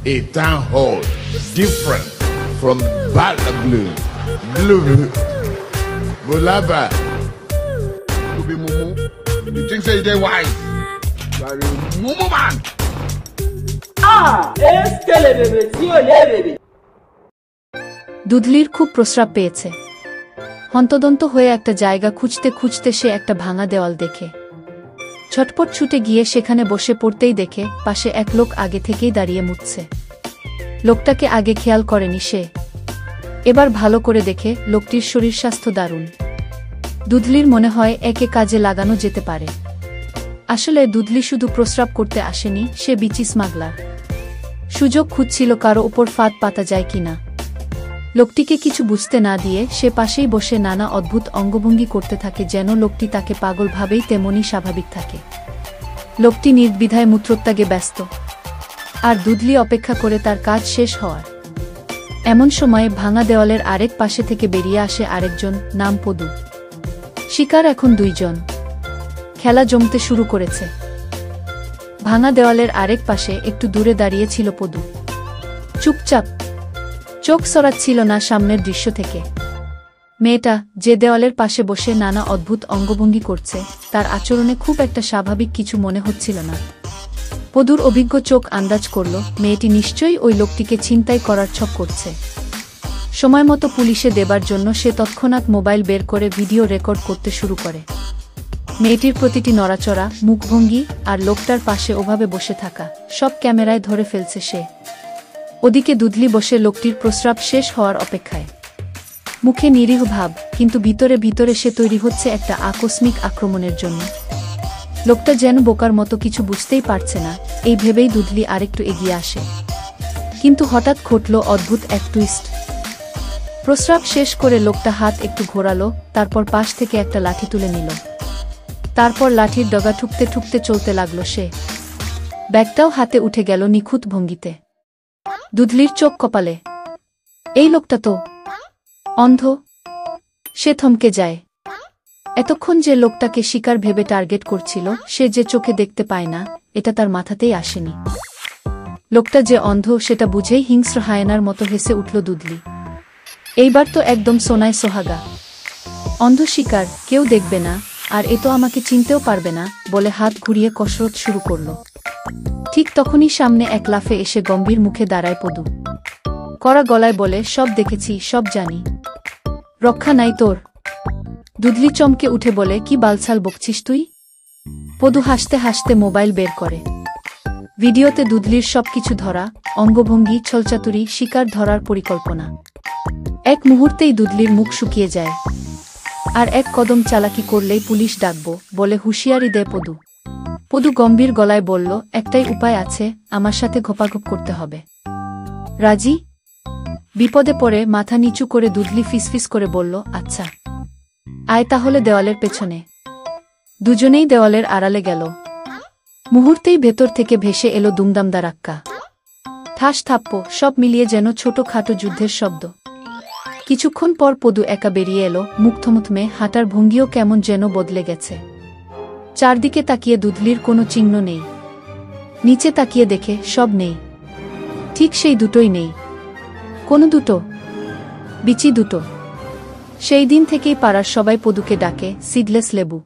a town hall different from bad blue. Blue. Bulaba. You be mumu. You think say they wise? You are a mumu man. এসকেলে বেবে জিওলে বেবে দুধলির খুব প্রস্রাব পেয়েছে। হন্তদন্ত হয়ে একটা জায়গা খুঁজতে খুঁজতে সে একটা ভাঙা দেওয়াল দেখে। ছটপট ছুটে গিয়ে সেখানে বসে পড়তেই দেখে পাশে এক লোক আগে থেকেই দাঁড়িয়ে মুতছে। লোকটাকে আগে খেয়াল করেনি সে। এবার ভালো করে দেখে লোকটির শরীর স্বাস্থ্য দারুণ। দুধলির মনে হয় একে কাজে লাগানো যেতে পারে। আসলে দুধলি শুধু প্রস্রাব করতে আসেনি, সে বিচি স্মাগলার। সুযোগ খুঁজছিল কারো উপর ফাঁদ পাতা যায় কিনা। লোকটিকে কিছু বুঝতে না দিয়ে সে পাশেই বসে নানা অদ্ভুত অঙ্গভঙ্গি করতে থাকে, যেন লোকটি তাকে পাগল ভাবেই তেমনই স্বাভাবিক থাকে। লোকটি নির্দ্বিধায় মূত্রত্যাগে ব্যস্ত, আর দুধলি অপেক্ষা করে তার কাজ শেষ হওয়ার। এমন সময়ে ভাঙা দেওয়ালের আরেক পাশে থেকে বেরিয়ে আসে আরেকজন, নাম পদু। শিকার এখন দুইজন। খেলা জমতে শুরু করেছে। ভাঙা দেওয়ালের আরেক পাশে একটু দূরে দাঁড়িয়ে ছিল পদু, চুপচাপ, চোখ সরাচ্ছিল না সামনের দৃশ্য থেকে। মেয়েটা যে দেওয়ালের পাশে বসে নানা অদ্ভুত অঙ্গভঙ্গি করছে, তার আচরণে খুব একটা স্বাভাবিক কিছু মনে হচ্ছিল না। পদুর অভিজ্ঞ চোখ আন্দাজ করল মেয়েটি নিশ্চয়ই ওই লোকটিকে ছিনতাই করার ছক করছে। সময়মতো পুলিশে দেবার জন্য সে তৎক্ষণাৎ মোবাইল বের করে ভিডিও রেকর্ড করতে শুরু করে। মেয়েটির প্রতিটি নড়াচড়া, মুখভঙ্গি আর লোকটার পাশে ওভাবে বসে থাকা সব ক্যামেরায় ধরে ফেলছে সে। ওদিকে দুধলি বসে লোকটির প্রস্রাব শেষ হওয়ার অপেক্ষায়। মুখে নিরীহ ভাব, কিন্তু ভিতরে ভিতরে সে তৈরি হচ্ছে একটা আকস্মিক আক্রমণের জন্য। লোকটা যেন বোকার মতো কিছু বুঝতেই পারছে না, এই ভেবেই দুধলি আরেকটু এগিয়ে আসে। কিন্তু হঠাৎ ঘটল অদ্ভুত এক টুইস্ট। প্রস্রাব শেষ করে লোকটা হাত একটু ঘোরালো, তারপর পাশ থেকে একটা লাঠি তুলে নিল। তারপর লাঠির ডগা ঠুকতে ঠুকতে চলতে লাগলো সে। ব্যাগটাও হাতে উঠে গেল নিখুঁত ভঙ্গিতে। দুধলির চোখ কপালে। এই লোকটা তো অন্ধ। সে থমকে যায়। এতক্ষণ যে লোকটাকে শিকার ভেবে টার্গেট করছিল, সে যে চোখে দেখতে পায় না, এটা তার মাথাতেই আসেনি। লোকটা যে অন্ধ সেটা বুঝেই হিংস্র হায়নার মতো হেসে উঠল দুধলি। এইবার তো একদম সোনায় সোহাগা। অন্ধ শিকার, কেউ দেখবে না, আর এ তো আমাকে চিনতেও পারবে না বলে হাত ঘুরিয়ে কসরত শুরু করল। ঠিক তখনই সামনে এক লাফে এসে গম্ভীর মুখে দাঁড়ায় পদু। কড়া গলায় বলে, সব দেখেছি, সব জানি, রক্ষা নাই তোর। দুধলি চমকে উঠে বলে, কি বালছাল বকছিস তুই? পদু হাসতে হাসতে মোবাইল বের করে। ভিডিওতে দুধলির সবকিছু ধরা, অঙ্গভঙ্গি, ছলচাতুরি, শিকার ধরার পরিকল্পনা। এক মুহূর্তেই দুধলির মুখ শুকিয়ে যায়। আর এক কদম চালাকি করলেই পুলিশ ডাকবো বলে হুঁশিয়ারি দেয় পদু। পদু গম্ভীর গলায় বলল, একটাই উপায় আছে, আমার সাথে ঘোপাঘোপ করতে হবে। রাজি? বিপদে পড়ে মাথা নিচু করে দুধলি ফিসফিস করে বলল, আচ্ছা আয় তাহলে দেওয়ালের পেছনে। দুজনেই দেওয়ালের আড়ালে গেল। মুহূর্তেই ভেতর থেকে ভেসে এলো দুমদাম দারাক্কা, ঠাস থাপ্পো, সব মিলিয়ে যেন ছোটখাটো যুদ্ধের শব্দ। কিছুক্ষণ পর পদু একা বেরিয়ে এলো, মুখ থমথমে, হাঁটার ভঙ্গিও কেমন যেন বদলে গেছে। চারদিকে তাকিয়ে দুধলির কোনো চিহ্ন নেই। নিচে তাকিয়ে দেখে সব নেই। ঠিক সেই দুটোই নেই। কোনো দুটো? বিচি দুটো। সেই দিন থেকেই পাড়ার সবাই পদুকে ডাকে সিডলেস লেবু।